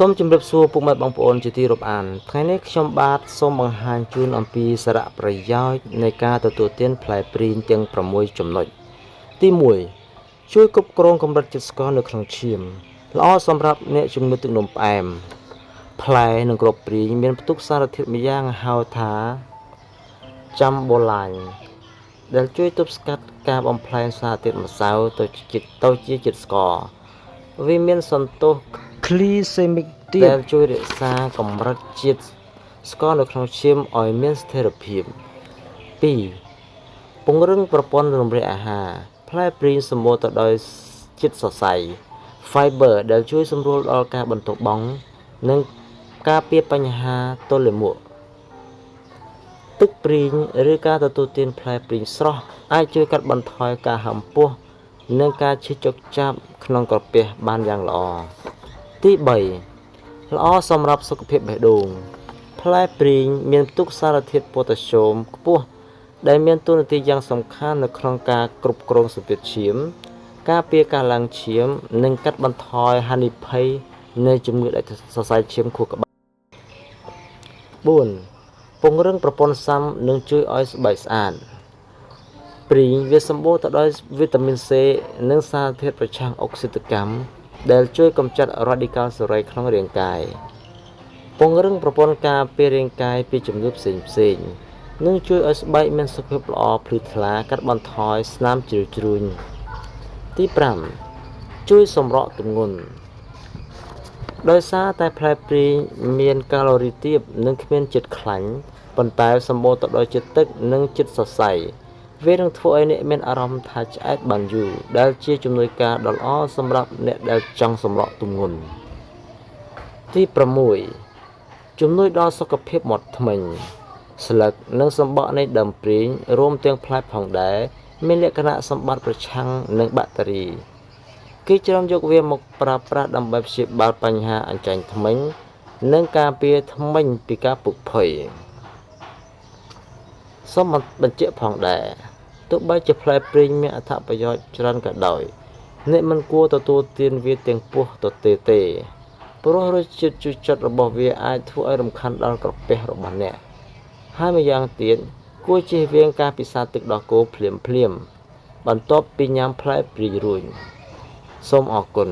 សូមជម្រាបសួរពុកម៉ែបងប្អូនជាទីរាប់អានថ្ងៃនេះខ្ញុំបាទសូមបង្ហាញជូនអំពីសារៈប្រយោជន៍នៃការទទួលទានផ្លែព្រីងទាំង6ចំណុចទី1ជួយគ្រប់គ្រងកម្រិតជាតិស្ករនៅក្នុងឈាមល្អសម្រាប់អ្នកជំងឺទឹកនោមផ្អែមផ្លែនិងគ្រាប់ព្រីងមានផ្ទុកសារធាតុម្យ៉ាងហៅថាចាំបូឡាញដែលជួយទប់ស្កាត់ការបំផ្លាញសារធាតុម្សៅទៅជាជាតិស្ករវាមានសន្ទុះglycemic ដែលជួយរក្សាកម្រិតជាតិស្ករនៅក្នុងឈាមឲ្យមានស្ថិរភាព 2. ពង្រឹងប្រព័ន្ធរំលាយអាហារផ្លែព្រីងសម្បូរទៅដោយជាតិសរសៃ fiber ដែលជួយសម្រួលដល់ការបន្ទោបង់និងការពារបញ្ហាទល់លាមកទឹកព្រីងឬការទទួលទានផ្លែព្រីងស្រស់អាចជួយកាត់បន្ថយការហឹមពោះនិងការឈឺចុកចាប់ក្នុងក្រពះបានយ៉ាងល្អទី3ល្អសម្រាប់សុខភាពបេះដូងផ្លែព្រីងមានផ្ទុកសារធាតុប៉ូតាស្យូមខ្ពស់ដែលមានតួនាទីយ៉ាងសំខាន់នៅក្នុងការគ្រប់គ្រងសម្ពាធឈាមការពារការឡើងឈាមនិងកាត់បន្ថយហានិភ័យនៃជំងឺដាច់សរសៃឈាមខួរក្បាល 4. ពង្រឹងប្រព័ន្ធស៊ាំនិងជួយឲ្យស្បែកស្អាតព្រីងវាសម្បូរទៅដោយវីតាមីន C និងសារធាតុប្រឆាំងអុកស៊ីតកម្មដែលជួយកម្ចាត់រ៉ាឌីកាល់សេរីក្នុងរាងកាយពង្រឹងប្រព័ន្ធការពាររាងកាយពីជំងឺផ្សេងៗនិងជួយឲ្យស្បែកមានសុខភាពល្អភ្លឺថ្លាកាត់បន្ថយស្នាមជ្រីវជ្រួញទី5ជួយសម្រកទម្ងន់ដោយសារតែផ្លែព្រីងមានកាឡូរីទាបនិងគ្មានជាតិខ្លាញ់ប៉ុន្តែសម្បូរទៅដោយជាតិទឹកនិងជាតិសរសៃវានឹងធ្វើឲ្យអ្នកមានអារម្មណ៍ថាឆ្អែតបានយូរដែលជាជំនួយការដ៏ល្អសម្រាប់អ្នកដែលចង់សម្រកទម្ងន់ទី6ជំនួយដល់សុខភាពមាត់ធ្មេញស្លឹកនិងសំបកនៃដើមព្រីងរួមទាំងផ្លែផងដែរមានលក្ខណៈសម្បត្តិប្រឆាំងនឹងបាក់តេរីគេច្រើនយកវាមកប្រើប្រាស់ដើម្បីព្យាបាលបញ្ហាអញ្ចាញ់ធ្មេញនិងការពារធ្មេញពីការពុកភ័យសូមបញ្ជាក់ផងដែរទោះបីជាផ្លែព្រីងមានអត្ថប្រយោជន៍ច្រើនក៏ដោយអ្នកមិនគួរទទួលទានវាទាំងពោះទទេទេព្រោះរសជាតិជូរចត់របស់វាអាចធ្វើឲ្យរំខានដល់ក្រពះរបស់អ្នកហើយម្យ៉ាងទៀតគួរជៀសវាងការពិសាទឹកដោះគោភ្លាមបន្ទាប់ពីញ៉ាំផ្លែព្រីងរួចសូមអរគុណ